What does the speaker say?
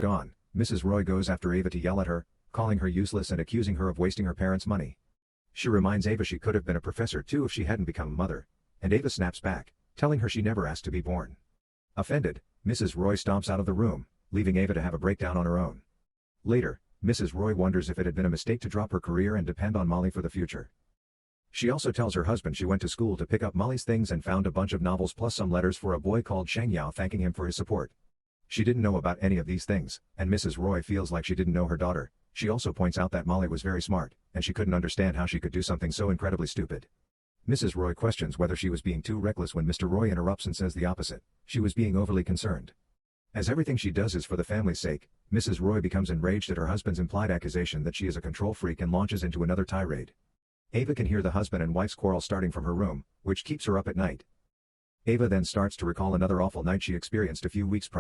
Gone, Mrs. Roy goes after Ava to yell at her, calling her useless and accusing her of wasting her parents' money. She reminds Ava she could have been a professor too if she hadn't become a mother, and Ava snaps back, telling her she never asked to be born. Offended, Mrs. Roy stomps out of the room, leaving Ava to have a breakdown on her own. Later, Mrs. Roy wonders if it had been a mistake to drop her career and depend on Molly for the future. She also tells her husband she went to school to pick up Molly's things and found a bunch of novels plus some letters for a boy called Sheng Yao thanking him for his support. She didn't know about any of these things, and Mrs. Roy feels like she didn't know her daughter. She also points out that Molly was very smart, and she couldn't understand how she could do something so incredibly stupid. Mrs. Roy questions whether she was being too reckless when Mr. Roy interrupts and says the opposite. She was being overly concerned. As everything she does is for the family's sake, Mrs. Roy becomes enraged at her husband's implied accusation that she is a control freak and launches into another tirade. Ava can hear the husband and wife's quarrel starting from her room, which keeps her up at night. Ava then starts to recall another awful night she experienced a few weeks prior.